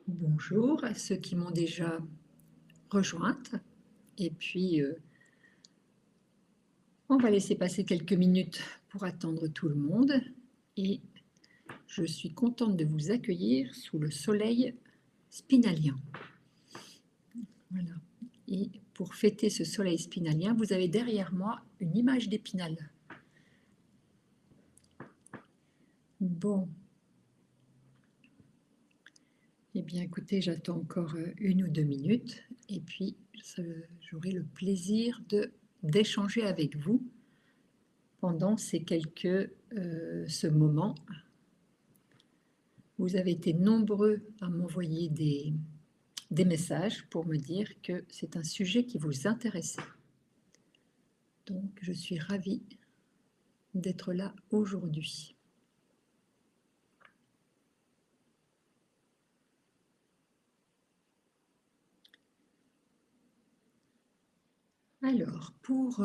Bonjour à ceux qui m'ont déjà rejointe et puis, on va laisser passer quelques minutes pour attendre tout le monde et je suis contente de vous accueillir sous le soleil spinalien. Voilà, et pour fêter ce soleil spinalien, vous avez derrière moi une image d'épinal. Bon. Eh bien écoutez, j'attends encore, 1 ou 2 minutes et puis j'aurai le plaisir d'échanger avec vous pendant ce moment. Vous avez été nombreux à m'envoyer des messages pour me dire que c'est un sujet qui vous intéressait. Donc je suis ravie d'être là aujourd'hui. Alors pour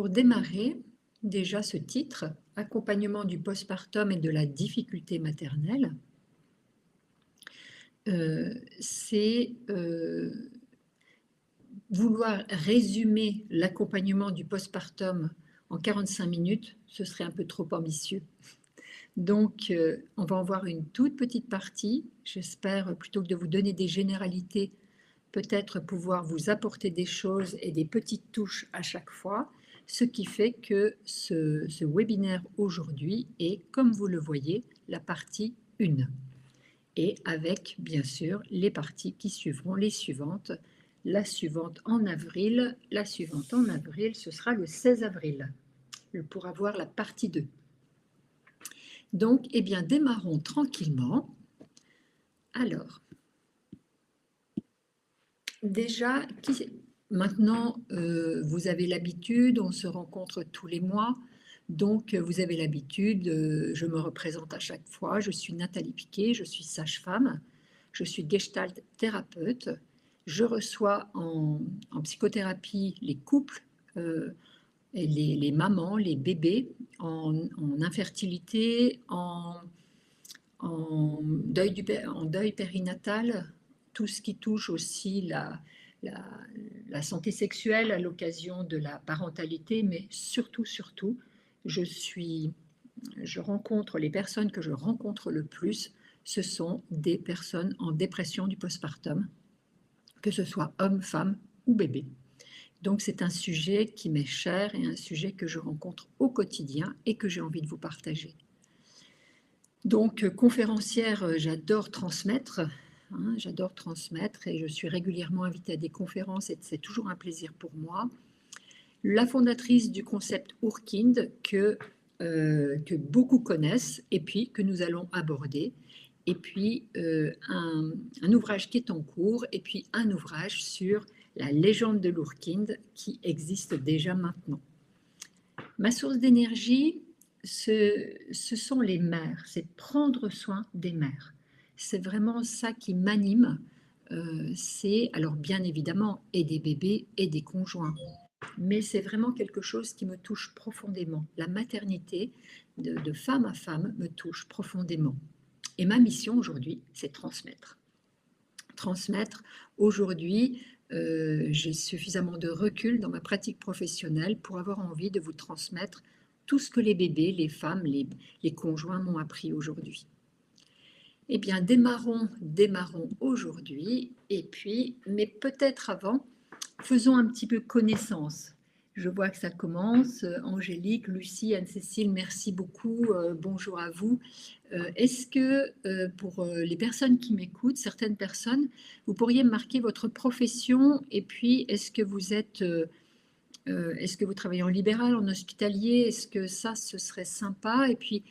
démarrer, déjà ce titre, accompagnement du postpartum et de la difficulté maternelle, c'est vouloir résumer l'accompagnement du postpartum en 45 minutes, ce serait un peu trop ambitieux. Donc, on va en voir une toute petite partie. J'espère, plutôt que de vous donner des généralités, peut-être pouvoir vous apporter des choses et des petites touches à chaque fois, ce qui fait que ce webinaire aujourd'hui est, comme vous le voyez, la partie 1 et avec, bien sûr, les parties qui suivront, les suivantes. La suivante en avril, la suivante en avril, ce sera le 16 avril, pour avoir la partie 2. Donc, eh bien, démarrons tranquillement. Alors, déjà, maintenant, vous avez l'habitude, on se rencontre tous les mois, donc vous avez l'habitude, je me représente à chaque fois, je suis Nathalie Piquet, je suis sage-femme, je suis gestalt thérapeute, je reçois en psychothérapie les couples, et les mamans, les bébés en infertilité, en deuil périnatal, tout ce qui touche aussi la, la santé sexuelle à l'occasion de la parentalité, mais surtout, je rencontre les personnes que je rencontre le plus, ce sont des personnes en dépression du postpartum, que ce soit hommes, femmes ou bébés. Donc c'est un sujet qui m'est cher et un sujet que je rencontre au quotidien et que j'ai envie de vous partager. Donc conférencière, j'adore transmettre, hein, j'adore transmettre et je suis régulièrement invitée à des conférences et c'est toujours un plaisir pour moi. La fondatrice du concept Urkind que beaucoup connaissent et puis que nous allons aborder. Et puis un ouvrage qui est en cours et puis un ouvrage sur la légende de l'Urkind qui existe déjà maintenant. Ma source d'énergie, ce sont les mères, c'est prendre soin des mères. C'est vraiment ça qui m'anime. C'est, alors bien évidemment, et des bébés et des conjoints, mais c'est vraiment quelque chose qui me touche profondément. La maternité, de femme à femme, me touche profondément. Et ma mission aujourd'hui, c'est transmettre. Transmettre aujourd'hui, j'ai suffisamment de recul dans ma pratique professionnelle pour avoir envie de vous transmettre tout ce que les bébés, les femmes, les conjoints m'ont appris aujourd'hui. Eh bien, démarrons aujourd'hui, et puis, mais peut-être avant, faisons un petit peu connaissance. Je vois que ça commence. Angélique, Lucie, Anne-Cécile, merci beaucoup. Bonjour à vous. Est-ce que pour les personnes qui m'écoutent, certaines personnes, vous pourriez me marquer votre profession et puis est-ce que est-ce que vous travaillez en libéral, en hospitalier? Est-ce que ça, ce serait sympa? Et puis,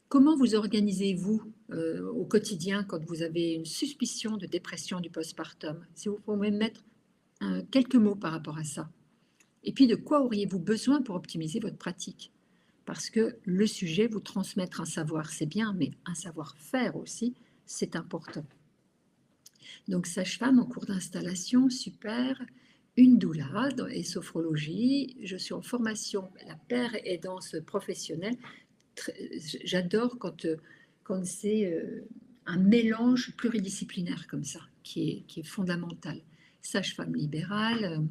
comment vous organisez-vous au quotidien quand vous avez une suspicion de dépression du postpartum? Si vous pouvez me mettre quelques mots par rapport à ça. Et puis, de quoi auriez-vous besoin pour optimiser votre pratique? Parce que le sujet, vous transmettre un savoir, c'est bien, mais un savoir-faire aussi, c'est important. Donc, sage-femme en cours d'installation, super. Une doula et sophrologie. Je suis en formation, la paire aidance professionnelle. J'adore quand c'est un mélange pluridisciplinaire comme ça, qui est fondamental. Sage-femme libérale,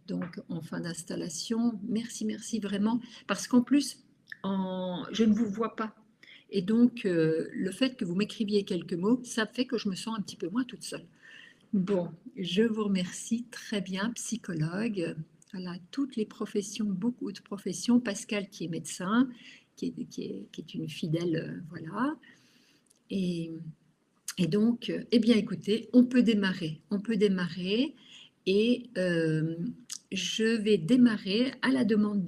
donc en fin d'installation, merci, merci vraiment, parce qu'en plus, je ne vous vois pas. Et donc, le fait que vous m'écriviez quelques mots, ça fait que je me sens un petit peu moins toute seule. Bon, je vous remercie, très bien, psychologue, voilà, toutes les professions, beaucoup de professions, Pascal qui est médecin, qui est une fidèle, voilà. Et donc, eh bien écoutez, on peut démarrer, et je vais démarrer à la demande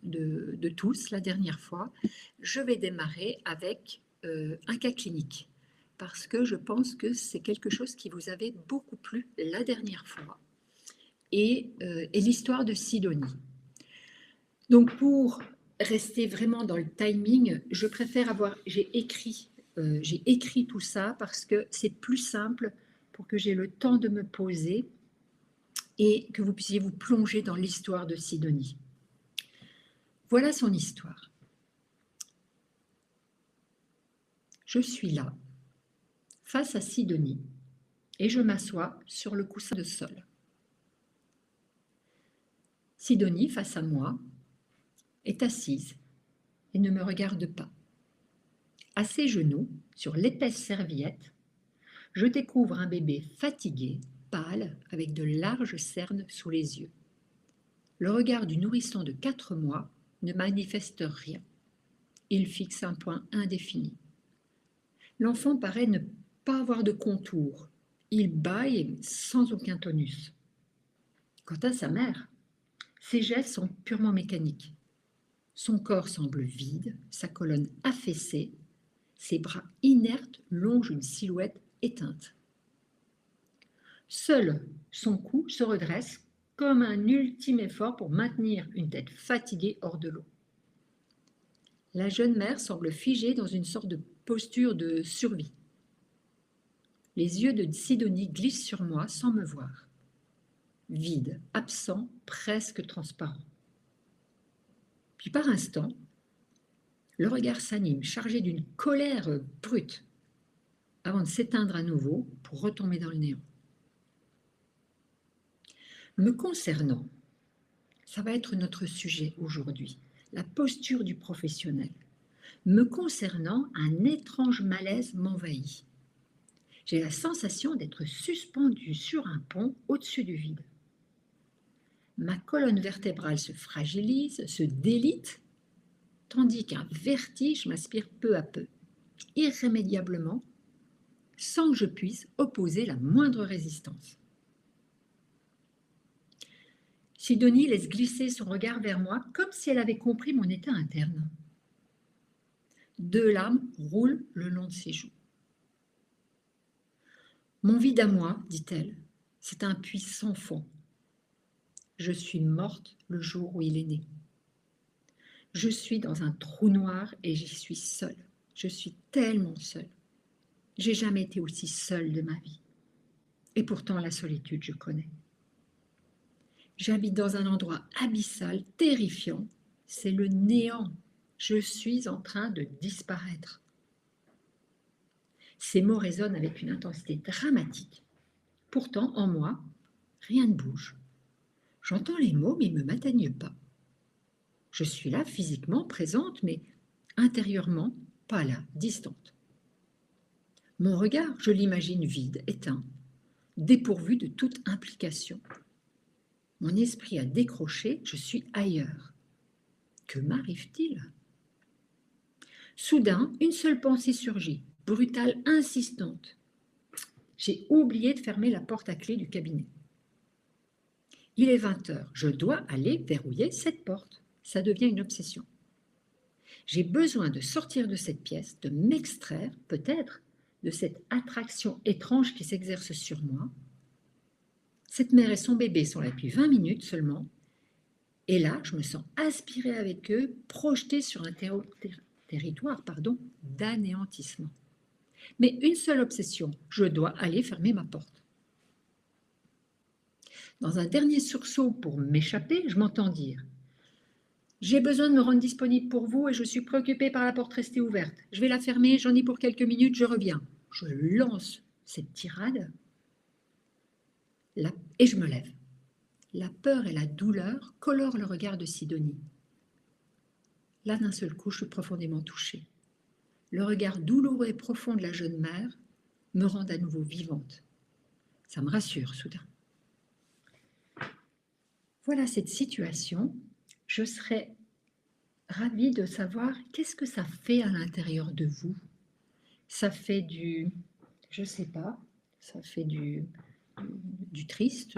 de tous, la dernière fois, je vais démarrer avec un cas clinique, parce que je pense que c'est quelque chose qui vous avait beaucoup plu la dernière fois, et l'histoire de Sidonie. Donc pour rester vraiment dans le timing, je préfère j'ai écrit tout ça parce que c'est plus simple pour que j'ai le temps de me poser et que vous puissiez vous plonger dans l'histoire de Sidonie. Voilà son histoire. Je suis là, face à Sidonie, et je m'assois sur le coussin de sol. Sidonie, face à moi, est assise et ne me regarde pas. À ses genoux, sur l'épaisse serviette, je découvre un bébé fatigué, pâle, avec de larges cernes sous les yeux. Le regard du nourrisson de 4 mois ne manifeste rien. Il fixe un point indéfini. L'enfant paraît ne pas avoir de contour. Il bâille sans aucun tonus. Quant à sa mère, ses gestes sont purement mécaniques. Son corps semble vide, sa colonne affaissée, ses bras inertes longent une silhouette éteinte. Seul son cou se redresse comme un ultime effort pour maintenir une tête fatiguée hors de l'eau. La jeune mère semble figée dans une sorte de posture de survie. Les yeux de Sidonie glissent sur moi sans me voir. Vide, absent, presque transparent. Puis par instant, le regard s'anime, chargé d'une colère brute, avant de s'éteindre à nouveau pour retomber dans le néant. Me concernant, ça va être notre sujet aujourd'hui, la posture du professionnel. Me concernant, un étrange malaise m'envahit. J'ai la sensation d'être suspendue sur un pont au-dessus du vide. Ma colonne vertébrale se fragilise, se délite, tandis qu'un vertige m'aspire peu à peu, irrémédiablement, sans que je puisse opposer la moindre résistance. Sidonie laisse glisser son regard vers moi comme si elle avait compris mon état interne. 2 larmes roulent le long de ses joues. Mon vide à moi, dit-elle, c'est un puits sans fond. Je suis morte le jour où il est né. Je suis dans un trou noir et j'y suis seule. Je suis tellement seule. J'ai jamais été aussi seule de ma vie. Et pourtant, la solitude, je connais. J'habite dans un endroit abyssal, terrifiant. C'est le néant. Je suis en train de disparaître. Ces mots résonnent avec une intensité dramatique. Pourtant, en moi, rien ne bouge. J'entends les mots, mais ils ne m'atteignent pas. Je suis là, physiquement présente, mais intérieurement, pas là, distante. Mon regard, je l'imagine vide, éteint, dépourvu de toute implication. Mon esprit a décroché, je suis ailleurs. Que m'arrive-t-il ? Soudain, une seule pensée surgit, brutale, insistante. J'ai oublié de fermer la porte à clé du cabinet. Il est 20h, je dois aller verrouiller cette porte. Ça devient une obsession. J'ai besoin de sortir de cette pièce, de m'extraire, peut-être, de cette attraction étrange qui s'exerce sur moi. Cette mère et son bébé sont là depuis 20 minutes seulement. Et là, je me sens aspirée avec eux, projetée sur un territoire d'anéantissement. Mais une seule obsession, je dois aller fermer ma porte. Dans un dernier sursaut pour m'échapper, je m'entends dire « J'ai besoin de me rendre disponible pour vous et je suis préoccupée par la porte restée ouverte. Je vais la fermer, j'en ai pour quelques minutes, je reviens. » je lance cette tirade et je me lève. La peur et la douleur colorent le regard de Sidonie. Là, d'un seul coup, je suis profondément touchée. Le regard douloureux et profond de la jeune mère me rend à nouveau vivante. Ça me rassure soudain. Voilà cette situation. Je serais ravie de savoir qu'est-ce que ça fait à l'intérieur de vous. Ça fait je ne sais pas, ça fait du triste,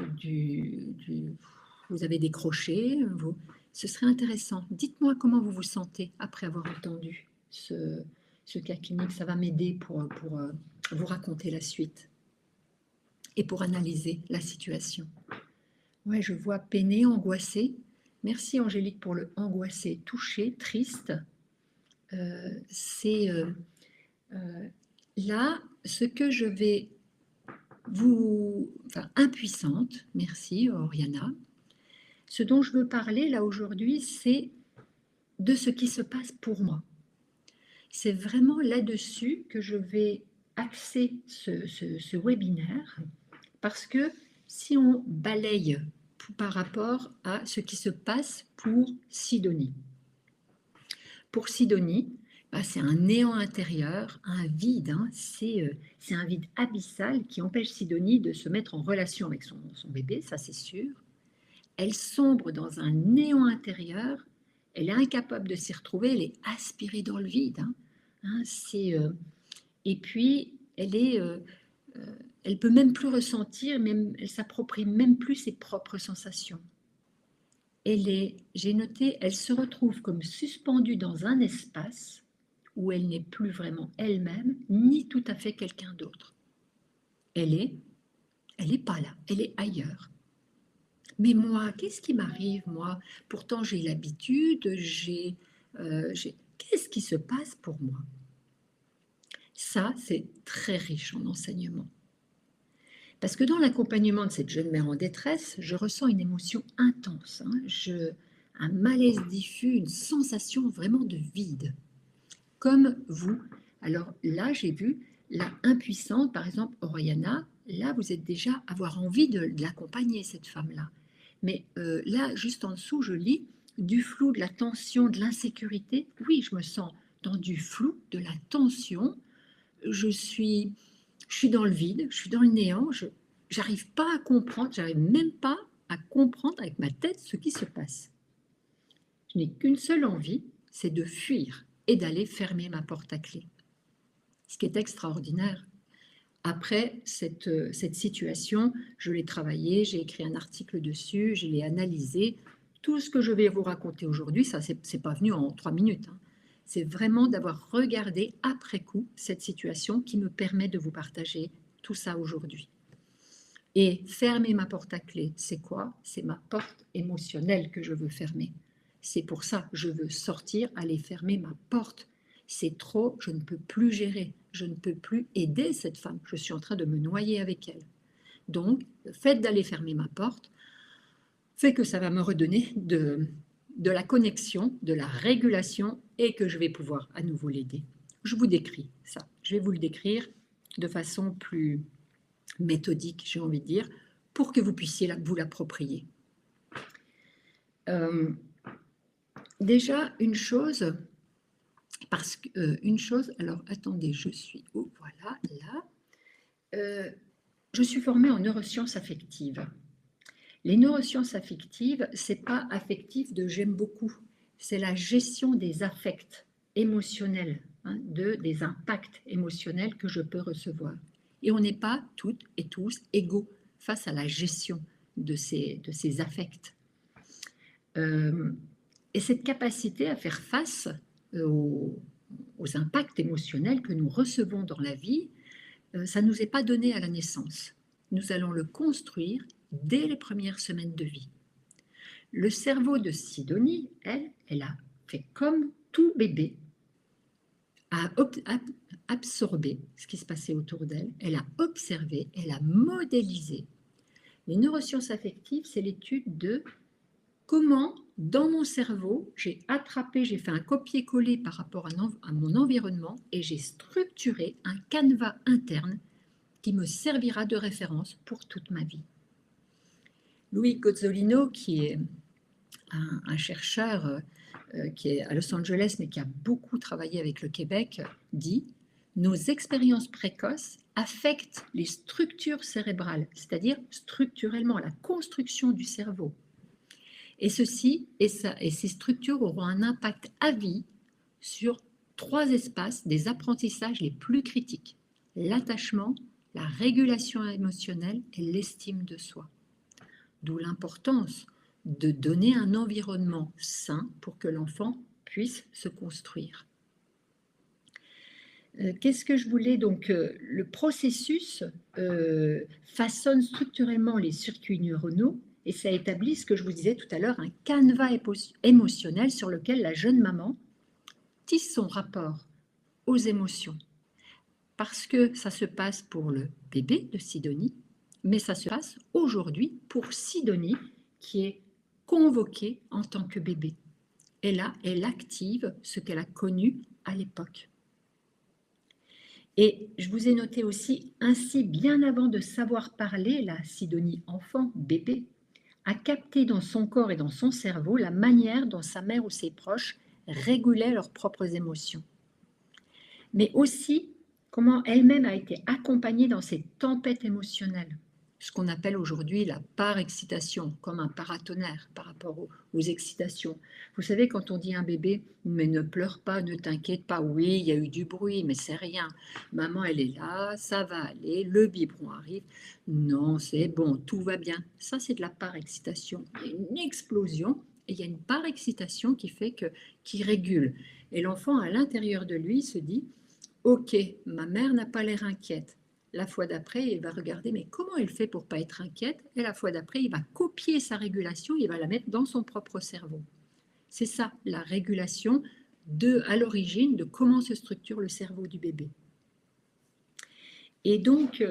vous avez décroché, ce serait intéressant. Dites-moi comment vous vous sentez après avoir entendu ce cas clinique. Ça va m'aider pour vous raconter la suite et pour analyser la situation. Ouais, je vois peiné, angoissé. Merci Angélique pour le angoissé, touché, triste. C'est là ce que je vais impuissante, merci Oriana. Ce dont je veux parler là aujourd'hui, c'est de ce qui se passe pour moi. C'est vraiment là-dessus que je vais axer ce webinaire, parce que si on balaye par rapport à ce qui se passe pour Sidonie. Pour Sidonie, c'est un néant intérieur, un vide, hein, c'est un vide abyssal qui empêche Sidonie de se mettre en relation avec son bébé, ça c'est sûr. Elle sombre dans un néant intérieur, elle est incapable de s'y retrouver, elle est aspirée dans le vide. Et puis, elle peut même plus ressentir, elle s'approprie même plus ses propres sensations. J'ai noté, elle se retrouve comme suspendue dans un espace où elle n'est plus vraiment elle-même, ni tout à fait quelqu'un d'autre. Elle est pas là, elle est ailleurs. Mais moi, qu'est-ce qui m'arrive, moi? Pourtant, j'ai l'habitude, qu'est-ce qui se passe pour moi? Ça, c'est très riche en enseignement. Parce que dans l'accompagnement de cette jeune mère en détresse, je ressens une émotion intense, un malaise diffus, une sensation vraiment de vide. Comme vous. Alors là, j'ai vu la impuissante, par exemple, Oriana, là, vous êtes déjà avoir envie de l'accompagner, cette femme-là. Mais là, juste en dessous, je lis du flou, de la tension, de l'insécurité. Oui, je me sens dans du flou, de la tension. Je suis dans le vide, je suis dans le néant. J'arrive pas à comprendre, j'arrive même pas à comprendre avec ma tête ce qui se passe. Je n'ai qu'une seule envie, c'est de fuir et d'aller fermer ma porte à clé. Ce qui est extraordinaire. Après cette situation, je l'ai travaillé, j'ai écrit un article dessus, je l'ai analysé. Tout ce que je vais vous raconter aujourd'hui, ça, c'est pas venu en 3 minutes. C'est vraiment d'avoir regardé après coup cette situation qui me permet de vous partager tout ça aujourd'hui. Et fermer ma porte à clé, c'est quoi? C'est ma porte émotionnelle que je veux fermer. C'est pour ça, je veux sortir, aller fermer ma porte. C'est trop, je ne peux plus gérer, je ne peux plus aider cette femme. Je suis en train de me noyer avec elle. Donc, le fait d'aller fermer ma porte fait que ça va me redonner de la connexion, de la régulation et que je vais pouvoir à nouveau l'aider. Je vous décris ça. Je vais vous le décrire de façon plus méthodique, j'ai envie de dire, pour que vous puissiez vous l'approprier. Déjà, une chose, alors attendez, je suis où? Voilà, là. Je suis formée en neurosciences affectives. Les neurosciences affectives, c'est pas affectif de j'aime beaucoup, c'est la gestion des affects émotionnels, des impacts émotionnels que je peux recevoir. Et on n'est pas toutes et tous égaux face à la gestion de ces affects. Et cette capacité à faire face aux impacts émotionnels que nous recevons dans la vie, ça ne nous est pas donné à la naissance. Nous allons le construire dès les premières semaines de vie. Le cerveau de Sidonie, elle a fait comme tout bébé, a absorbé ce qui se passait autour d'elle, elle a observé, elle a modélisé. Les neurosciences affectives, c'est l'étude de comment, dans mon cerveau, j'ai attrapé, j'ai fait un copier-coller par rapport à mon environnement et j'ai structuré un canevas interne qui me servira de référence pour toute ma vie. Louis Gozzolino, qui est un chercheur qui est à Los Angeles, mais qui a beaucoup travaillé avec le Québec, dit « Nos expériences précoces affectent les structures cérébrales, c'est-à-dire structurellement la construction du cerveau. Et ces structures auront un impact à vie sur 3 espaces des apprentissages les plus critiques: l'attachement, la régulation émotionnelle et l'estime de soi. D'où l'importance de donner un environnement sain pour que l'enfant puisse se construire. Qu'est-ce que je voulais donc le processus façonne structurellement les circuits neuronaux et ça établit ce que je vous disais tout à l'heure, un canevas émotionnel sur lequel la jeune maman tisse son rapport aux émotions. Parce que ça se passe pour le bébé de Sidonie, mais ça se passe aujourd'hui pour Sidonie qui est convoquée en tant que bébé. Et là, elle active ce qu'elle a connu à l'époque. Et je vous ai noté aussi, ainsi, bien avant de savoir parler, la Sidonie enfant, bébé, a capté dans son corps et dans son cerveau la manière dont sa mère ou ses proches régulaient leurs propres émotions. Mais aussi comment elle-même a été accompagnée dans ces tempêtes émotionnelles, ce qu'on appelle aujourd'hui la parexcitation, comme un paratonnerre par rapport aux excitations. Vous savez, quand on dit à un bébé « mais ne pleure pas, ne t'inquiète pas, oui, il y a eu du bruit, mais c'est rien, maman elle est là, ça va aller, le biberon arrive, non c'est bon, tout va bien ». Ça c'est de la parexcitation, il y a une explosion et il y a une parexcitation qui régule. Et l'enfant à l'intérieur de lui se dit « ok, ma mère n'a pas l'air inquiète ». La fois d'après, il va regarder, mais comment elle fait pour ne pas être inquiète? Et la fois d'après, il va copier sa régulation, il va la mettre dans son propre cerveau. C'est ça, la régulation à l'origine de comment se structure le cerveau du bébé. Et donc,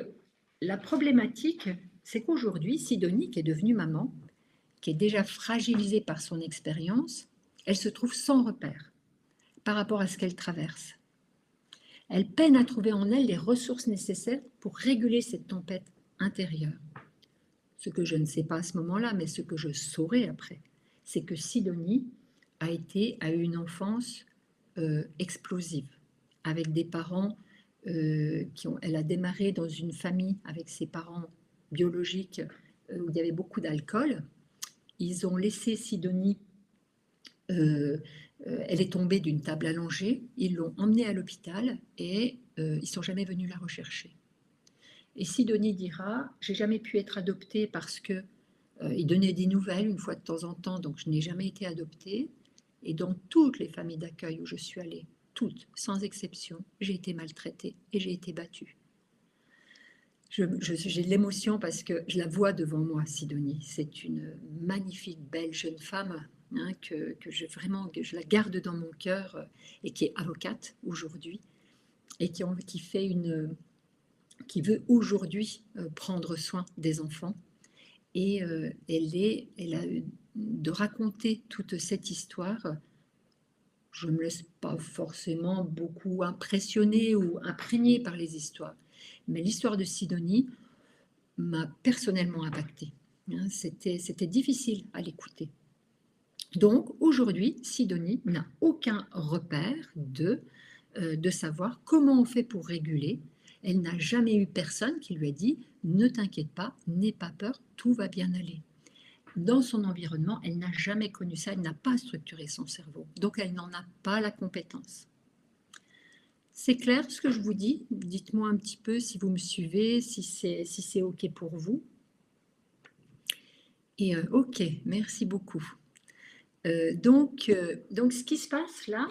la problématique, c'est qu'aujourd'hui, Sidonie, qui est devenue maman, qui est déjà fragilisée par son expérience, elle se trouve sans repère par rapport à ce qu'elle traverse. Elle peine à trouver en elle les ressources nécessaires pour réguler cette tempête intérieure. Ce que je ne sais pas à ce moment-là, mais ce que je saurai après, c'est que Sidonie a eu une enfance explosive, avec des parents elle a démarré dans une famille avec ses parents biologiques où il y avait beaucoup d'alcool. Ils ont laissé Sidonie elle est tombée d'une table allongée, ils l'ont emmenée à l'hôpital et ils ne sont jamais venus la rechercher. Et Sidonie dira, j'ai jamais pu être adoptée parce que ils donnaient des nouvelles une fois de temps en temps, donc je n'ai jamais été adoptée. Et dans toutes les familles d'accueil où je suis allée, toutes, sans exception, j'ai été maltraitée et j'ai été battue. J'ai de l'émotion parce que je la vois devant moi, Sidonie. C'est une magnifique, belle jeune femme que je la garde dans mon cœur et qui est avocate aujourd'hui et qui veut aujourd'hui prendre soin des enfants. Et elle a de raconter toute cette histoire. Je ne me laisse pas forcément beaucoup impressionner ou imprégner par les histoires. Mais l'histoire de Sidonie m'a personnellement impactée. C'était difficile à l'écouter. Donc aujourd'hui, Sidonie n'a aucun repère de savoir comment on fait pour réguler. Elle n'a jamais eu personne qui lui a dit « ne t'inquiète pas, n'aie pas peur, tout va bien aller ». Dans son environnement, elle n'a jamais connu ça, elle n'a pas structuré son cerveau. Donc elle n'en a pas la compétence. C'est clair ce que je vous dis? Dites-moi un petit peu si vous me suivez, si c'est OK pour vous. Et OK, merci beaucoup. Donc, ce qui se passe là,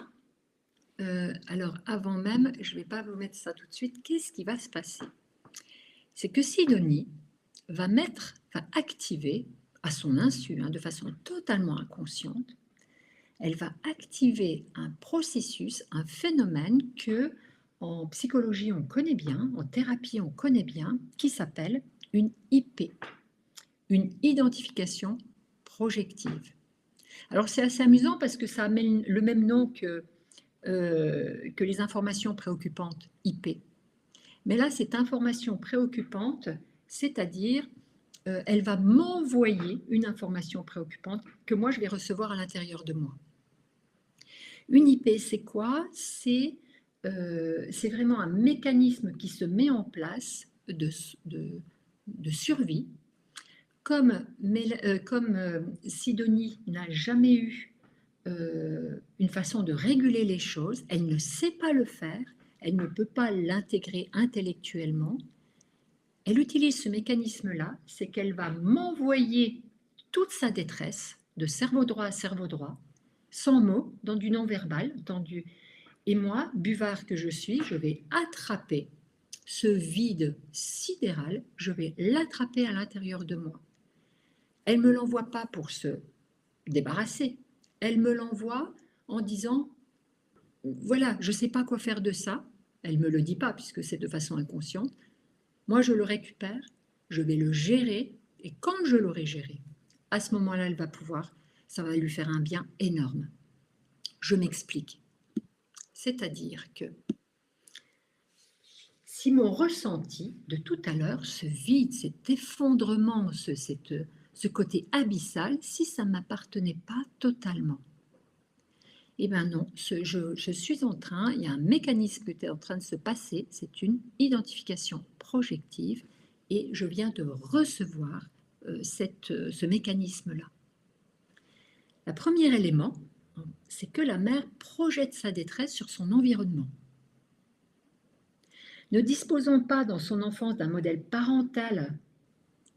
alors avant même, je ne vais pas vous mettre ça tout de suite, qu'est-ce qui va se passer? C'est que Sidonie va activer, à son insu, de façon totalement inconsciente, elle va activer un processus, un phénomène que en psychologie on connaît bien, en thérapie on connaît bien, qui s'appelle une IP, une identification projective. Alors c'est assez amusant parce que ça a le même nom que les informations préoccupantes, IP. Mais là, cette information préoccupante, c'est-à-dire, elle va m'envoyer une information préoccupante que moi, je vais recevoir à l'intérieur de moi. Une IP, c'est quoi? C'est vraiment un mécanisme qui se met en place de survie. Comme Sidonie n'a jamais eu une façon de réguler les choses, elle ne sait pas le faire, elle ne peut pas l'intégrer intellectuellement, elle utilise ce mécanisme-là, c'est qu'elle va m'envoyer toute sa détresse, de cerveau droit à cerveau droit, sans mots, dans du non-verbal, et moi, buvard que je suis, je vais attraper ce vide sidéral, je vais l'attraper à l'intérieur de moi. Elle ne me l'envoie pas pour se débarrasser, elle me l'envoie en disant, voilà, je ne sais pas quoi faire de ça, elle ne me le dit pas puisque c'est de façon inconsciente, moi je le récupère, je vais le gérer, et quand je l'aurai géré, à ce moment-là, elle va pouvoir, ça va lui faire un bien énorme. Je m'explique. C'est-à-dire que si mon ressenti de tout à l'heure, ce vide, cet effondrement, ce côté abyssal, si ça ne m'appartenait pas totalement, eh bien non, je suis en train, il y a un mécanisme qui est en train de se passer, c'est une identification projective, et je viens de recevoir ce mécanisme-là. Le premier élément, c'est que la mère projette sa détresse sur son environnement. Ne disposant pas dans son enfance d'un modèle parental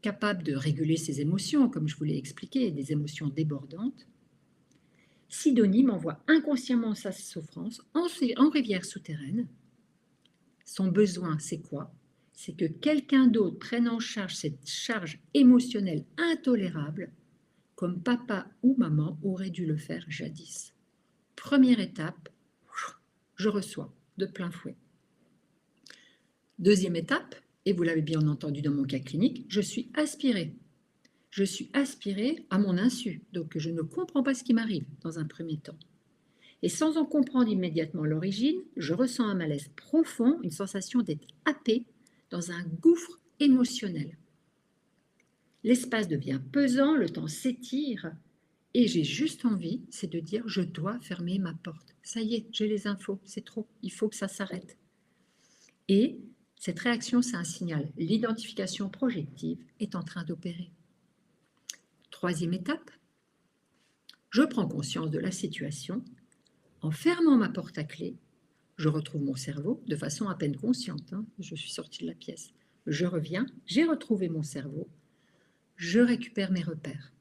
capable de réguler ses émotions, comme je vous l'ai expliqué, des émotions débordantes, Sidonie m'envoie inconsciemment sa souffrance en rivière souterraine. Son besoin, c'est quoi? C'est que quelqu'un d'autre prenne en charge cette charge émotionnelle intolérable, comme papa ou maman aurait dû le faire jadis. Première étape, je reçois de plein fouet. Deuxième étape, et vous l'avez bien entendu dans mon cas clinique, je suis aspirée. Je suis aspirée à mon insu, donc je ne comprends pas ce qui m'arrive dans un premier temps. Et sans en comprendre immédiatement l'origine, je ressens un malaise profond, une sensation d'être happée dans un gouffre émotionnel. L'espace devient pesant, le temps s'étire, et j'ai juste envie, c'est de dire, je dois fermer ma porte. Ça y est, j'ai les infos, c'est trop, il faut que ça s'arrête. Et cette réaction, c'est un signal. L'identification projective est en train d'opérer. Troisième étape, je prends conscience de la situation. En fermant ma porte à clé, je retrouve mon cerveau de façon à peine consciente. Je suis sortie de la pièce. Je reviens, j'ai retrouvé mon cerveau, je récupère mes repères.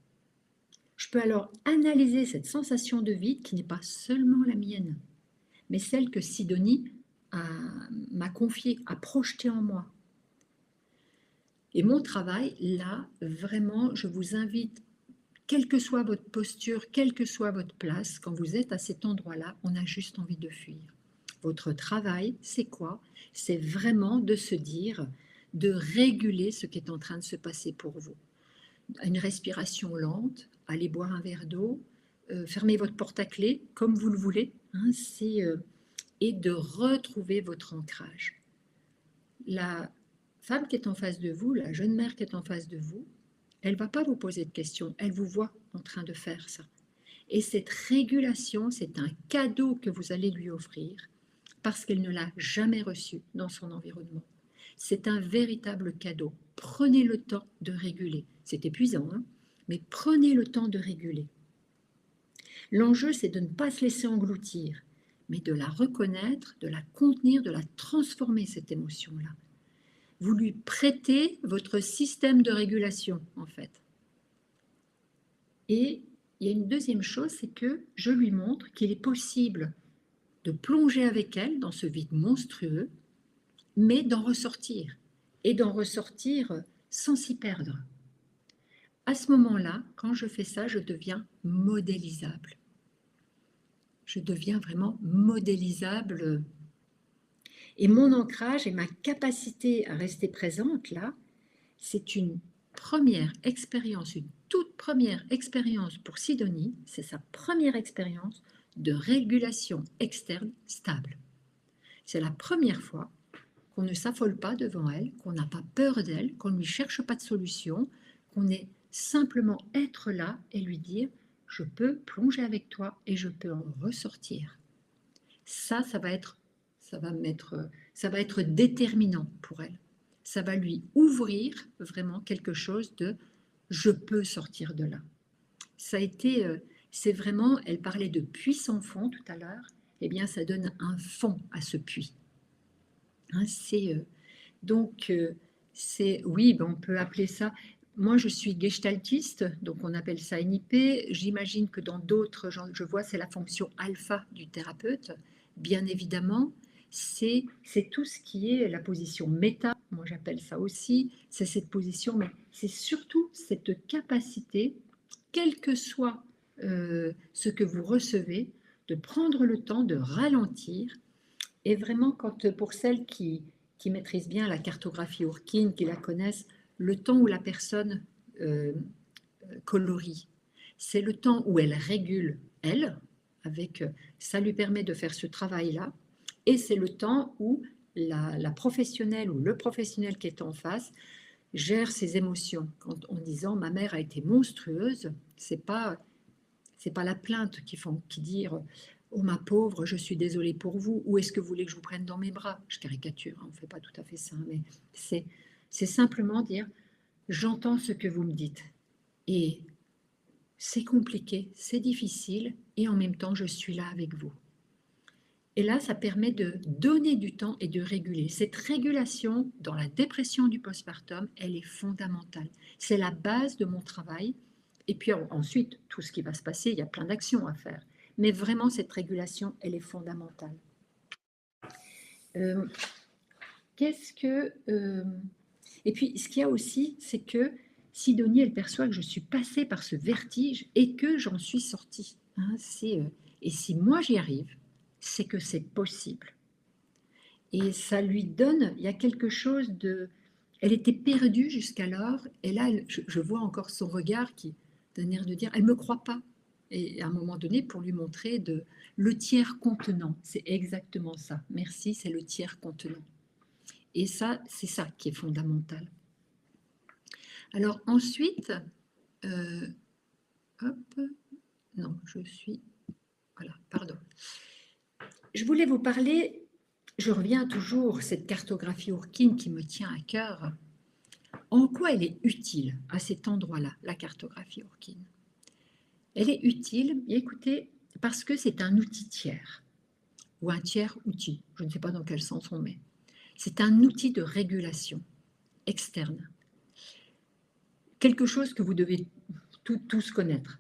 Je peux alors analyser cette sensation de vide qui n'est pas seulement la mienne, mais celle que Sidonie m'a confiée, a projetée en moi. Et mon travail, là, vraiment, je vous invite, quelle que soit votre posture, quelle que soit votre place, quand vous êtes à cet endroit-là, on a juste envie de fuir. Votre travail, c'est quoi? C'est vraiment de se dire, de réguler ce qui est en train de se passer pour vous. Une respiration lente, allez boire un verre d'eau, fermez votre porte à clé comme vous le voulez, et de retrouver votre ancrage. La femme qui est en face de vous, la jeune mère qui est en face de vous, elle ne va pas vous poser de questions, elle vous voit en train de faire ça. Et cette régulation, c'est un cadeau que vous allez lui offrir parce qu'elle ne l'a jamais reçu dans son environnement. C'est un véritable cadeau. Prenez le temps de réguler. C'est épuisant, mais prenez le temps de réguler. L'enjeu, c'est de ne pas se laisser engloutir, mais de la reconnaître, de la contenir, de la transformer, cette émotion-là. Vous lui prêtez votre système de régulation, en fait. Et il y a une deuxième chose, c'est que je lui montre qu'il est possible de plonger avec elle dans ce vide monstrueux, mais d'en ressortir, et d'en ressortir sans s'y perdre. À ce moment-là, quand je fais ça, je deviens modélisable. Je deviens vraiment modélisable. Et mon ancrage et ma capacité à rester présente là, c'est une première expérience, une toute première expérience pour Sidonie, c'est sa première expérience de régulation externe stable. C'est la première fois qu'on ne s'affole pas devant elle, qu'on n'a pas peur d'elle, qu'on ne lui cherche pas de solution, qu'on est simplement être là et lui dire « je peux plonger avec toi et je peux en ressortir ». Ça va être déterminant pour elle. Ça va lui ouvrir vraiment quelque chose de « je peux sortir de là ». C'est vraiment, elle parlait de puits sans fond tout à l'heure, eh bien ça donne un fond à ce puits. Hein, oui, on peut appeler ça. Moi, je suis gestaltiste, donc on appelle ça NIP. J'imagine que dans d'autres, je vois, c'est la fonction alpha du thérapeute. Bien évidemment, c'est tout ce qui est la position méta, moi j'appelle ça aussi, c'est cette position, mais c'est surtout cette capacité, quel que soit ce que vous recevez, de prendre le temps de ralentir. Et vraiment, pour celles qui maîtrisent bien la cartographie Ourkine, qui la connaissent, le temps où la personne colorie, c'est le temps où elle régule, elle, ça lui permet de faire ce travail-là, et c'est le temps où la professionnelle ou le professionnel qui est en face gère ses émotions, en disant « ma mère a été monstrueuse », c'est pas la plainte qui dit « oh ma pauvre, je suis désolée pour vous, ou est-ce que vous voulez que je vous prenne dans mes bras ?» Je caricature, on ne fait pas tout à fait ça, mais c'est simplement dire « j'entends ce que vous me dites, et c'est compliqué, c'est difficile, et en même temps je suis là avec vous ». Et là, ça permet de donner du temps et de réguler. Cette régulation dans la dépression du postpartum, elle est fondamentale. C'est la base de mon travail. Et puis ensuite, tout ce qui va se passer, il y a plein d'actions à faire. Mais vraiment, cette régulation, elle est fondamentale. Et puis, ce qu'il y a aussi, c'est que Sidonie, elle perçoit que je suis passée par ce vertige et que j'en suis sortie. Hein, et si moi j'y arrive, c'est que c'est possible. Et ça lui donne, il y a quelque chose de... Elle était perdue jusqu'alors, et là, je vois encore son regard qui, d'un air de dire, elle ne me croit pas. Et à un moment donné, pour lui montrer le tiers contenant, c'est exactement ça. Merci, c'est le tiers contenant. Et ça, c'est ça qui est fondamental. Alors ensuite, je voulais vous parler, je reviens toujours à cette cartographie Ourkine qui me tient à cœur. En quoi elle est utile à cet endroit-là, la cartographie Ourkine? Elle est utile, écoutez, parce que c'est un outil tiers, ou un tiers outil, je ne sais pas dans quel sens on met. C'est un outil de régulation externe. Quelque chose que vous devez tous connaître.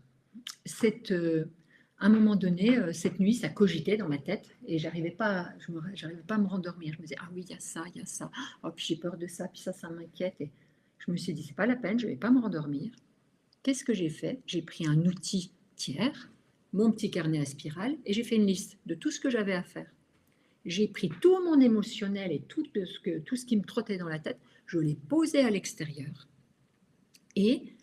À un moment donné, cette nuit, ça cogitait dans ma tête et j'arrivais pas à me rendormir. Je me disais, ah oui, il y a ça, oh, puis j'ai peur de ça, puis ça m'inquiète. Et je me suis dit, c'est pas la peine, je vais pas me rendormir. Qu'est-ce que j'ai fait? J'ai pris un outil tiers, mon petit carnet à spirale, et j'ai fait une liste de tout ce que j'avais à faire. J'ai pris tout mon émotionnel et tout ce qui me trottait dans la tête, je l'ai posé à l'extérieur. Et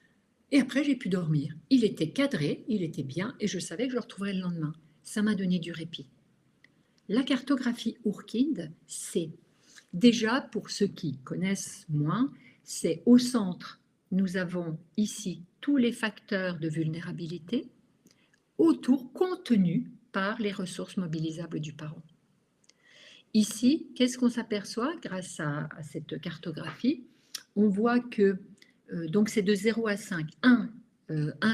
après, j'ai pu dormir. Il était cadré, il était bien, et je savais que je le retrouverais le lendemain. Ça m'a donné du répit. La cartographie Ourkine, c'est déjà, pour ceux qui connaissent moins, c'est au centre, nous avons ici tous les facteurs de vulnérabilité, autour contenus par les ressources mobilisables du parent. Ici, qu'est-ce qu'on s'aperçoit grâce à cette cartographie? On voit que donc c'est de 0 à 5. 1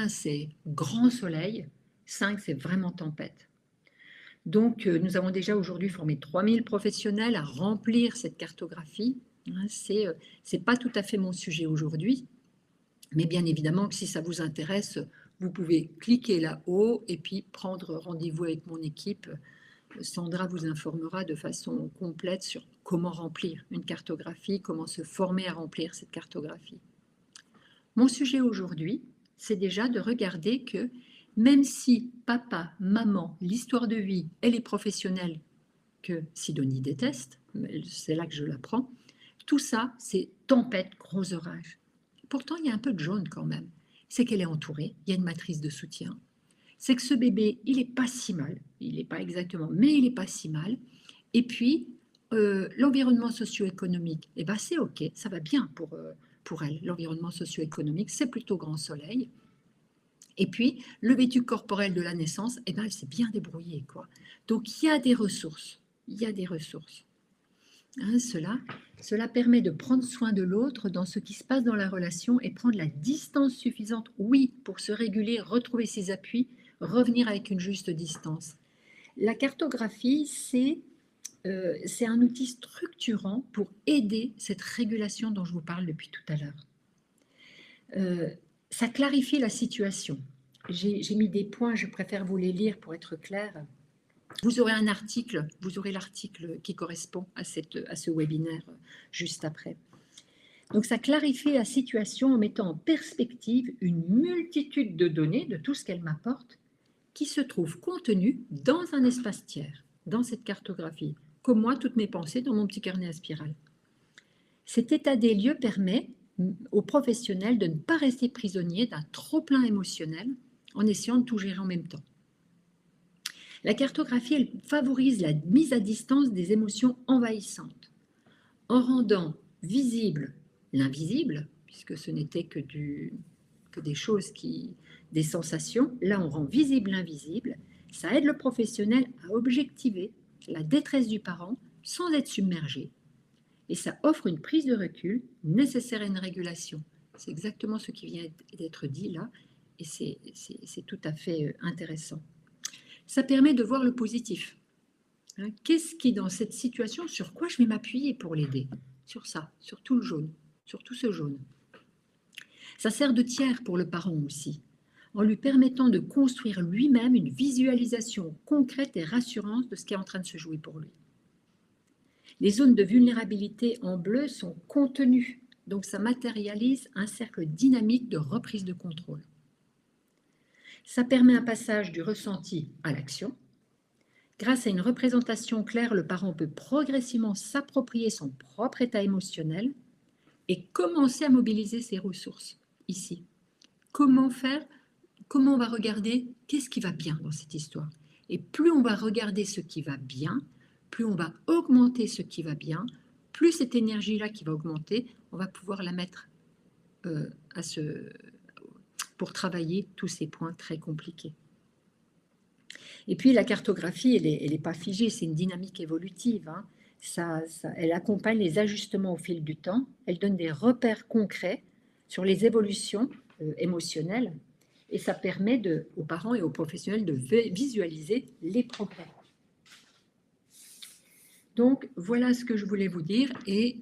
c'est grand soleil, 5 c'est vraiment tempête. Donc nous avons déjà aujourd'hui formé 3000 professionnels à remplir cette cartographie. Hein, c'est pas tout à fait mon sujet aujourd'hui, mais bien évidemment que si ça vous intéresse, vous pouvez cliquer là-haut et puis prendre rendez-vous avec mon équipe. Sandra vous informera de façon complète sur comment remplir une cartographie, comment se former à remplir cette cartographie. Mon sujet aujourd'hui, c'est déjà de regarder que même si papa, maman, l'histoire de vie et les professionnels que Sidonie déteste, c'est là que je l'apprends, tout ça, c'est tempête, gros orage. Pourtant, il y a un peu de jaune quand même. c'est qu'elle est entourée, il y a une matrice de soutien. C'est que ce bébé, il n'est pas si mal, il n'est pas exactement, mais il n'est pas si mal. Et puis, l'environnement socio-économique, eh ben, c'est OK, ça va bien pour elle. L'environnement socio-économique, c'est plutôt grand soleil. Et puis, le vêtu corporel de la naissance, eh ben, elle s'est bien débrouillée, quoi. Donc, il y a des ressources. Il y a des ressources. Hein, cela permet de prendre soin de l'autre dans ce qui se passe dans la relation et prendre la distance suffisante, oui, pour se réguler, retrouver ses appuis, revenir avec une juste distance. La cartographie, c'est un outil structurant pour aider cette régulation dont je vous parle depuis tout à l'heure. Ça clarifie la situation. J'ai mis des points, je préfère vous les lire pour être clair. Vous aurez un article, vous aurez l'article qui correspond à ce webinaire juste après. Donc ça clarifie la situation en mettant en perspective une multitude de données, de tout ce qu'elle m'apporte, qui se trouvent contenues dans un espace tiers, dans cette cartographie, comme moi, toutes mes pensées dans mon petit carnet à spirale. Cet état des lieux permet aux professionnels de ne pas rester prisonniers d'un trop-plein émotionnel en essayant de tout gérer en même temps. La cartographie, elle favorise la mise à distance des émotions envahissantes, en rendant visible l'invisible, puisque ce n'était que des choses, des sensations. Là, on rend visible l'invisible. Ça aide le professionnel à objectiver la détresse du parent sans être submergé. Et ça offre une prise de recul nécessaire à une régulation. C'est exactement ce qui vient d'être dit là, et c'est tout à fait intéressant. Ça permet de voir le positif. Hein, qu'est-ce qui, dans cette situation, sur quoi je vais m'appuyer pour l'aider? Sur ça, sur tout le jaune, sur tout ce jaune. Ça sert de tiers pour le parent aussi, en lui permettant de construire lui-même une visualisation concrète et rassurante de ce qui est en train de se jouer pour lui. Les zones de vulnérabilité en bleu sont contenues, donc ça matérialise un cercle dynamique de reprise de contrôle. Ça permet un passage du ressenti à l'action. Grâce à une représentation claire, le parent peut progressivement s'approprier son propre état émotionnel et commencer à mobiliser ses ressources ici. Comment faire? Comment on va regarder qu'est-ce qui va bien dans cette histoire? Et plus on va regarder ce qui va bien, plus on va augmenter ce qui va bien, plus cette énergie-là qui va augmenter, on va pouvoir la mettre pour travailler tous ces points très compliqués. Et puis la cartographie, elle est pas figée, c'est une dynamique évolutive. Hein. Elle accompagne les ajustements au fil du temps, elle donne des repères concrets sur les évolutions émotionnelles et ça permet aux parents et aux professionnels de visualiser les progrès. Donc voilà ce que je voulais vous dire et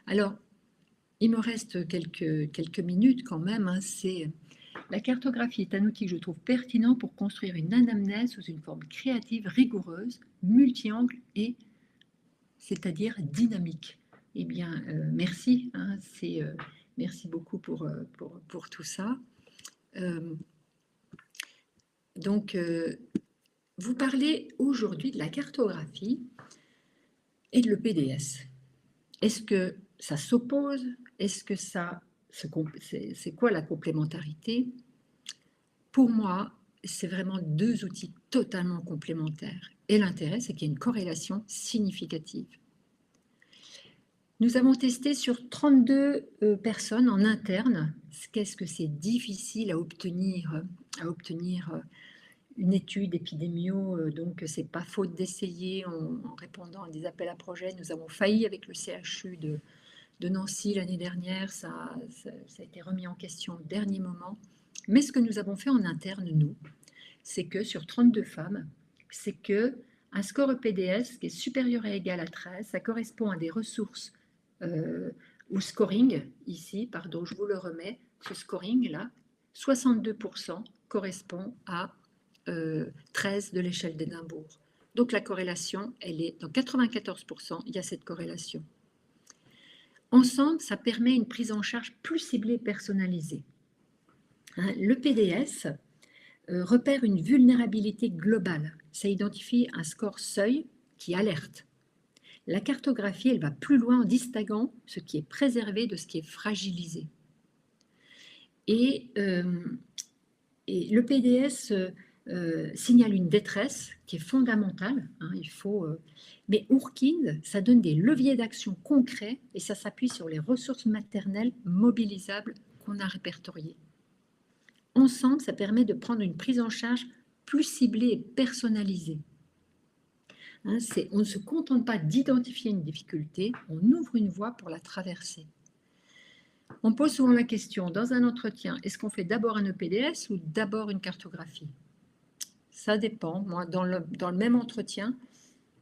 alors il me reste quelques minutes quand même, hein, la cartographie est un outil que je trouve pertinent pour construire une anamnèse sous une forme créative, rigoureuse, multi-angle et c'est-à-dire dynamique. Eh bien, merci, hein, merci beaucoup pour tout ça. Donc, vous parlez aujourd'hui de la cartographie et de l'EPDS. Est-ce que ça s'oppose? Est-ce que c'est quoi la complémentarité? Pour moi, c'est vraiment deux outils totalement complémentaires. Et l'intérêt, c'est qu'il y a une corrélation significative. Nous avons testé sur 32 personnes en interne. Qu'est-ce que c'est difficile à obtenir une étude épidémio, donc c'est pas faute d'essayer en répondant à des appels à projets. Nous avons failli avec le CHU de Nancy l'année dernière, ça a été remis en question au dernier moment. Mais ce que nous avons fait en interne, nous, c'est que sur 32 femmes, c'est qu'un score EPDS qui est supérieur et égal à 13, ça correspond à des ressources ou scoring, ici, pardon, je vous le remets, ce scoring-là, 62% correspond à 13 de l'échelle d'Édimbourg. Donc la corrélation, elle est dans 94%, il y a cette corrélation. Ensemble, ça permet une prise en charge plus ciblée et personnalisée. Hein, le PDS repère une vulnérabilité globale. Ça identifie un score seuil qui alerte. La cartographie, elle va plus loin en distinguant ce qui est préservé de ce qui est fragilisé. Et, le PDS signale une détresse qui est fondamentale, hein, mais Ourkind, ça donne des leviers d'action concrets et ça s'appuie sur les ressources maternelles mobilisables qu'on a répertoriées. Ensemble, ça permet de prendre une prise en charge plus ciblée et personnalisée. Hein, on ne se contente pas d'identifier une difficulté, on ouvre une voie pour la traverser. On pose souvent la question dans un entretien, est-ce qu'on fait d'abord un EPDS ou d'abord une cartographie? Ça dépend. Moi, dans le même entretien,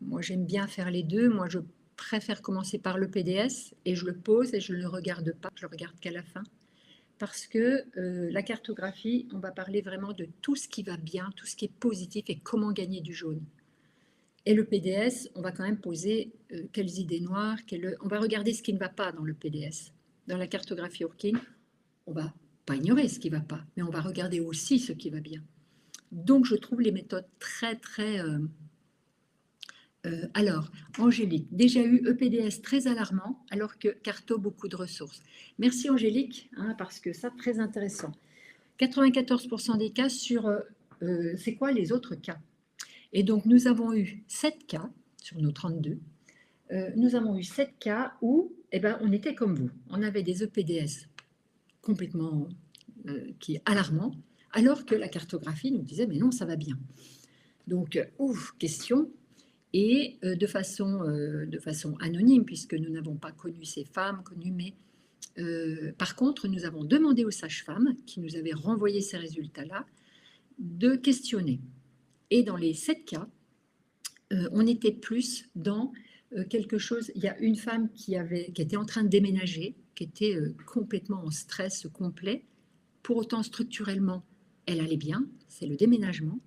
moi j'aime bien faire les deux. Moi, je préfère commencer par l'EPDS et je le pose et je ne le regarde pas, je le regarde qu'à la fin. Parce que la cartographie, on va parler vraiment de tout ce qui va bien, tout ce qui est positif et comment gagner du jaune. Et le PDS, on va quand même poser quelles idées noires, on va regarder ce qui ne va pas dans le PDS. Dans la cartographie Ourkind, on ne va pas ignorer ce qui ne va pas, mais on va regarder aussi ce qui va bien. Donc, je trouve les méthodes très. Alors, Angélique, déjà eu EPDS très alarmant, alors que Carto, beaucoup de ressources. Merci Angélique, hein, parce que ça, très intéressant. 94% des cas sur, c'est quoi les autres cas? Et donc, nous avons eu 7 cas sur nos 32. Nous avons eu 7 cas où on était comme vous. On avait des EPDS complètement alarmants, alors que la cartographie nous disait, mais non, ça va bien. Donc, question. Et de façon anonyme, puisque nous n'avons pas connu ces femmes, mais par contre, nous avons demandé aux sages-femmes, qui nous avaient renvoyé ces résultats-là, de questionner. Et dans les 7 cas, on était plus dans quelque chose. Il y a une femme qui était en train de déménager, qui était complètement en stress complet. Pour autant, structurellement, elle allait bien, c'est le déménagement.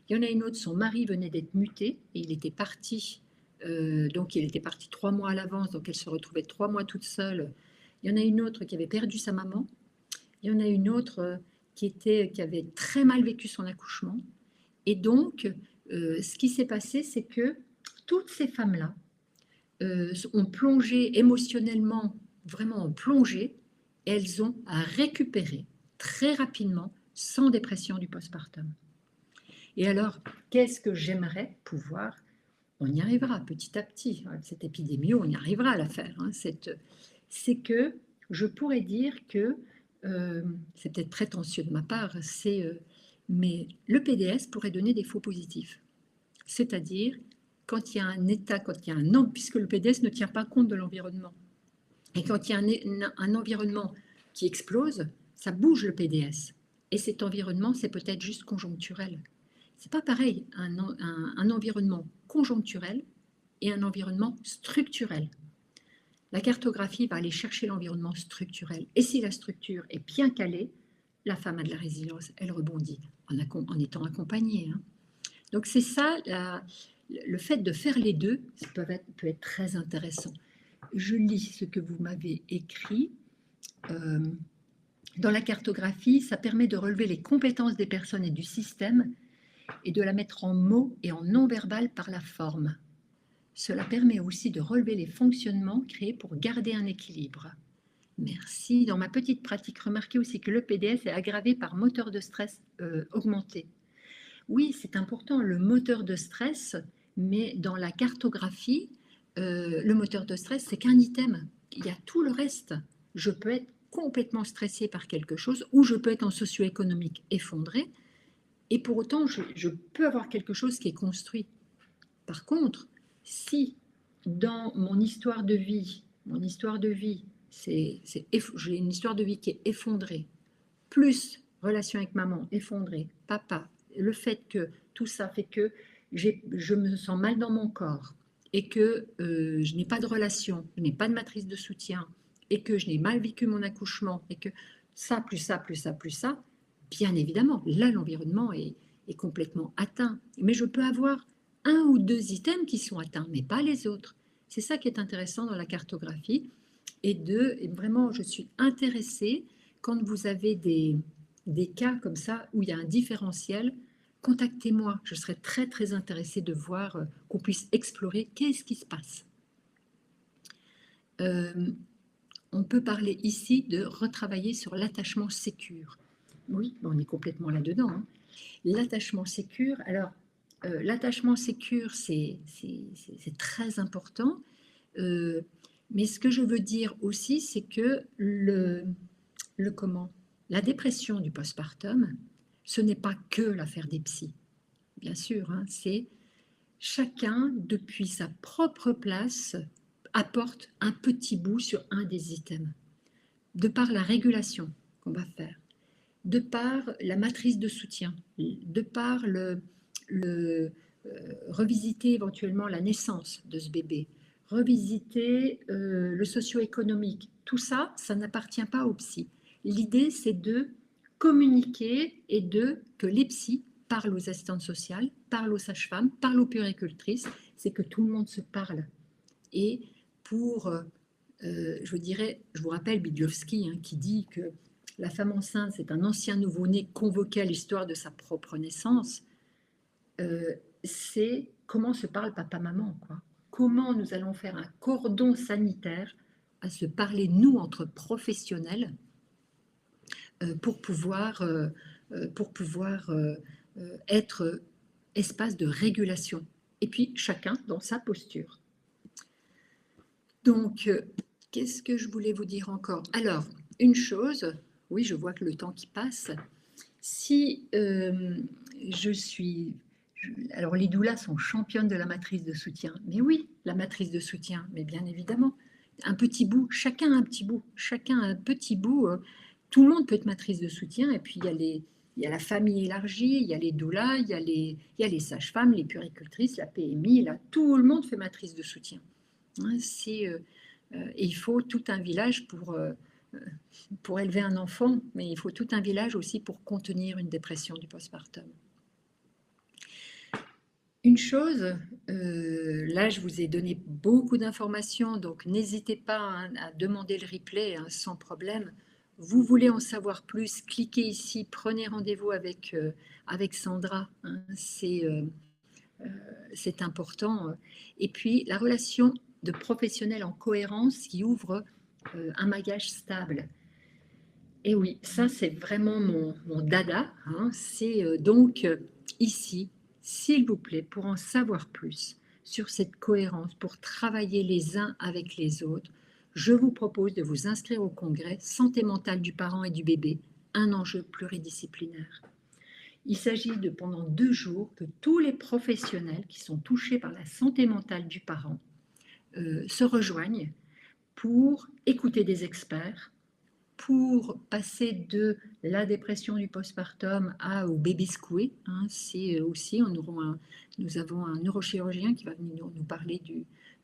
Il y en a une autre, son mari venait d'être muté et il était parti. Donc, il était parti 3 mois à l'avance, donc elle se retrouvait 3 mois toute seule. Il y en a une autre qui avait perdu sa maman. Il y en a une autre qui avait très mal vécu son accouchement. Et donc, ce qui s'est passé, c'est que toutes ces femmes-là ont plongé émotionnellement, vraiment ont plongé, et elles ont récupéré très rapidement sans dépression du postpartum. Et alors, qu'est-ce que j'aimerais pouvoir? On y arrivera petit à petit. Cette épidémie, on y arrivera à la faire. Hein, c'est que je pourrais dire que, c'est peut-être prétentieux de ma part, mais le PDS pourrait donner des faux positifs. C'est-à-dire, quand il y a un état, quand il y a puisque le PDS ne tient pas compte de l'environnement. Et quand il y a un environnement qui explose, ça bouge le PDS. Et cet environnement, c'est peut-être juste conjoncturel. C'est pas pareil, un environnement conjoncturel et un environnement structurel. La cartographie va aller chercher l'environnement structurel. Et si la structure est bien calée, la femme a de la résilience, elle rebondit en étant accompagnée. Hein. Donc c'est ça, le fait de faire les deux, ça peut être très intéressant. Je lis ce que vous m'avez écrit. Dans la cartographie, ça permet de relever les compétences des personnes et du système et de la mettre en mots et en non-verbal par la forme. Cela permet aussi de relever les fonctionnements créés pour garder un équilibre. Merci. Dans ma petite pratique, remarquez aussi que le PDS est aggravé par moteur de stress augmenté. Oui, c'est important, le moteur de stress, mais dans la cartographie, le moteur de stress, c'est qu'un item. Il y a tout le reste. Je peux être complètement stressée par quelque chose ou je peux être en socio-économique effondré et pour autant, je peux avoir quelque chose qui est construit. Par contre, si dans mon histoire de vie, j'ai une histoire de vie qui est effondrée, plus relation avec maman effondrée, papa, le fait que tout ça fait que je me sens mal dans mon corps et que je n'ai pas de relation, je n'ai pas de matrice de soutien et que je n'ai mal vécu mon accouchement et que ça, plus ça, plus ça, plus ça, bien évidemment, là, l'environnement est complètement atteint. Mais je peux avoir un ou deux items qui sont atteints, mais pas les autres. C'est ça qui est intéressant dans la cartographie. Et vraiment, je suis intéressée quand vous avez des cas comme ça où il y a un différentiel. Contactez-moi, je serais très très intéressée de voir qu'on puisse explorer qu'est-ce qui se passe. on peut parler ici de retravailler sur l'attachement sécure. Oui, on est complètement là-dedans. Hein. L'attachement sécure, alors l'attachement sécure, c'est très important. Mais ce que je veux dire aussi, c'est que la dépression du postpartum, ce n'est pas que l'affaire des psys, bien sûr, hein, c'est chacun, depuis sa propre place, apporte un petit bout sur un des items, de par la régulation qu'on va faire, de par la matrice de soutien, de par revisiter éventuellement la naissance de ce bébé, revisiter le socio-économique. Tout ça, ça n'appartient pas aux psys. L'idée, c'est de communiquer et que les psys parlent aux assistantes sociales, parlent aux sages-femmes, parlent aux puéricultrices, c'est que tout le monde se parle. Et pour, je vous rappelle Bidlowski, hein, qui dit que la femme enceinte, c'est un ancien nouveau-né convoqué à l'histoire de sa propre naissance. C'est comment se parle papa-maman, quoi. Comment nous allons faire un cordon sanitaire à se parler, nous, entre professionnels, pour pouvoir être espace de régulation. Et puis, chacun dans sa posture. Donc, qu'est-ce que je voulais vous dire encore? Alors, une chose, oui, je vois que le temps qui passe. Si alors, les doulas sont championnes de la matrice de soutien. Mais oui, la matrice de soutien, mais bien évidemment. Un petit bout, chacun a un petit bout. Chacun a un petit bout. Tout le monde peut être matrice de soutien. Et puis, il y a la famille élargie, il y a les doulas, il y a les sages-femmes, les puéricultrices, la PMI. Là, tout le monde fait matrice de soutien. Hein, et il faut tout un village pour élever un enfant, mais il faut tout un village aussi pour contenir une dépression du postpartum. Une chose, là je vous ai donné beaucoup d'informations, donc n'hésitez pas hein, à demander le replay hein, sans problème. Vous voulez en savoir plus, cliquez ici, prenez rendez-vous avec Sandra, hein, c'est important. Et puis la relation de professionnel en cohérence qui ouvre un maillage stable. Et oui, ça c'est vraiment mon dada. Hein. C'est donc ici, s'il vous plaît, pour en savoir plus sur cette cohérence, pour travailler les uns avec les autres, je vous propose de vous inscrire au congrès Santé mentale du parent et du bébé, un enjeu pluridisciplinaire. Il s'agit de, pendant 2 jours, que tous les professionnels qui sont touchés par la santé mentale du parent se rejoignent pour écouter des experts, pour passer de la dépression du postpartum au bébé secoué. Hein, c'est aussi, nous avons un neurochirurgien qui va venir nous parler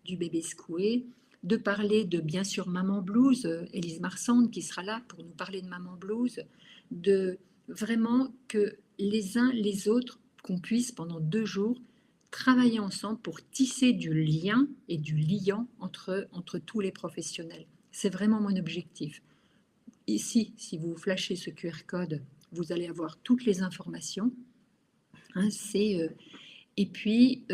du bébé secoué, de parler de, bien sûr, Maman Blues, Élise Marsande qui sera là pour nous parler de Maman Blues, de vraiment que les uns les autres, qu'on puisse pendant 2 jours travailler ensemble pour tisser du lien et du liant entre tous les professionnels. C'est vraiment mon objectif. Ici, si vous flashez ce QR code, vous allez avoir toutes les informations. Hein, et puis,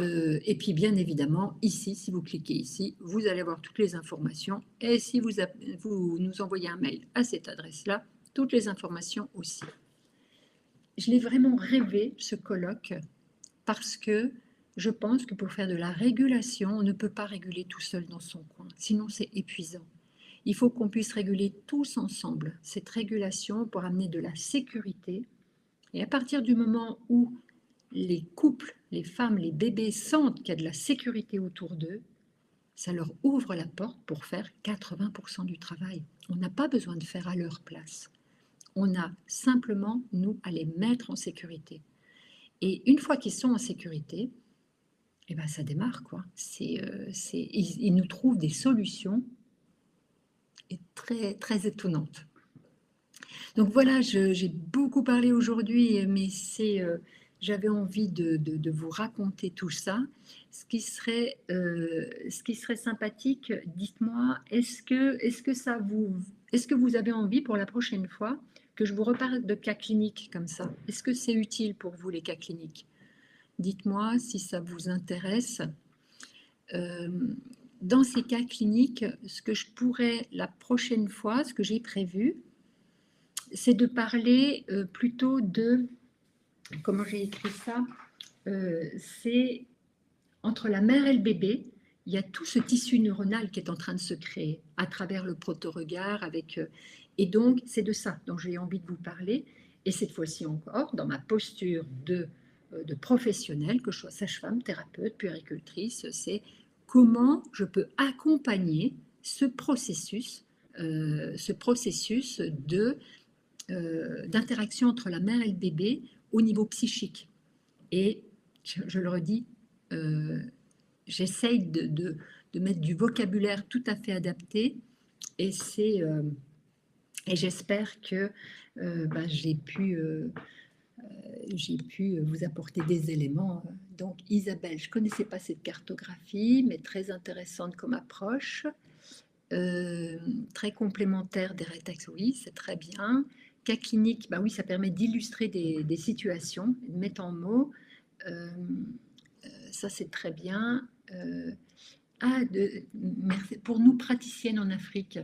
bien évidemment, ici, si vous cliquez ici, vous allez avoir toutes les informations. Et si vous nous envoyez un mail à cette adresse-là, toutes les informations aussi. Je l'ai vraiment rêvé, ce colloque, parce que je pense que pour faire de la régulation, on ne peut pas réguler tout seul dans son coin, sinon c'est épuisant. Il faut qu'on puisse réguler tous ensemble cette régulation pour amener de la sécurité. Et à partir du moment où les couples, les femmes, les bébés sentent qu'il y a de la sécurité autour d'eux, ça leur ouvre la porte pour faire 80% du travail. On n'a pas besoin de faire à leur place. On a simplement, nous, à les mettre en sécurité. Et une fois qu'ils sont en sécurité, eh ben, ça démarre, quoi. Ils nous trouvent des solutions très, très étonnantes. Donc voilà, j'ai beaucoup parlé aujourd'hui, mais j'avais envie de vous raconter tout ça. Ce qui serait sympathique, dites-moi, est-ce que vous avez envie pour la prochaine fois que je vous reparle de cas cliniques comme ça? Est-ce que c'est utile pour vous les cas cliniques? Dites-moi si ça vous intéresse. dans ces cas cliniques, ce que je pourrais la prochaine fois, ce que j'ai prévu, c'est de parler plutôt de, comment j'ai écrit ça, c'est entre la mère et le bébé, il y a tout ce tissu neuronal qui est en train de se créer à travers le proto-regard. Et donc, c'est de ça dont j'ai envie de vous parler. Et cette fois-ci encore, dans ma posture de professionnelle, que je sois sage-femme, thérapeute, puéricultrice, c'est comment je peux accompagner ce processus d'interaction entre la mère et le bébé au niveau psychique. Et je le redis, j'essaye de mettre du vocabulaire tout à fait adapté et j'espère que j'ai pu vous apporter des éléments. Donc Isabelle, je ne connaissais pas cette cartographie, mais très intéressante comme approche. Très complémentaire des rétextes, oui, c'est très bien. Cas clinique, oui, ça permet d'illustrer des situations, de mettre en mots. Ça, c'est très bien. Merci. Pour nous praticiennes en Afrique,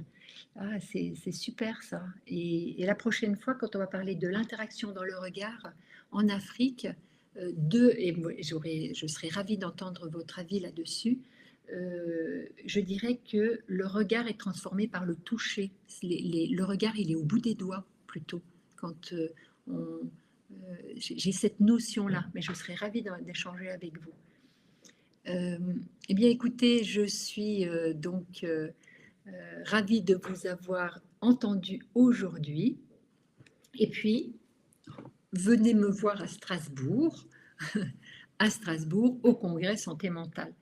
c'est super ça. Et la prochaine fois, quand on va parler de l'interaction dans le regard en Afrique, je serais ravie d'entendre votre avis là-dessus. Je dirais que le regard est transformé par le toucher. Le regard, il est au bout des doigts plutôt. Quand j'ai cette notion-là, mais je serais ravie d'échanger avec vous. Eh bien, écoutez, je suis ravie de vous avoir entendu aujourd'hui. Et puis, venez me voir à Strasbourg, au congrès santé mentale.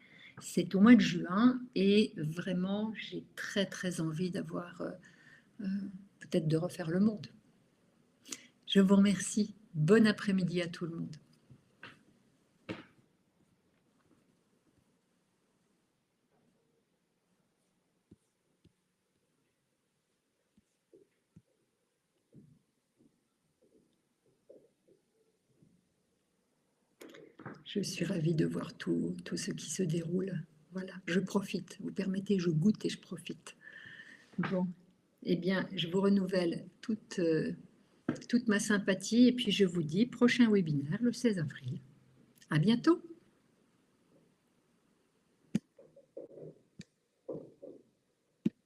C'est au mois de juin et vraiment, j'ai très très envie d'avoir, peut-être de refaire le monde. Je vous remercie. Bon après-midi à tout le monde. Je suis ravie de voir tout ce qui se déroule. Voilà, je profite. Vous permettez, je goûte et je profite. Bon, eh bien, je vous renouvelle toute ma sympathie et puis je vous dis prochain webinaire le 16 avril. À bientôt.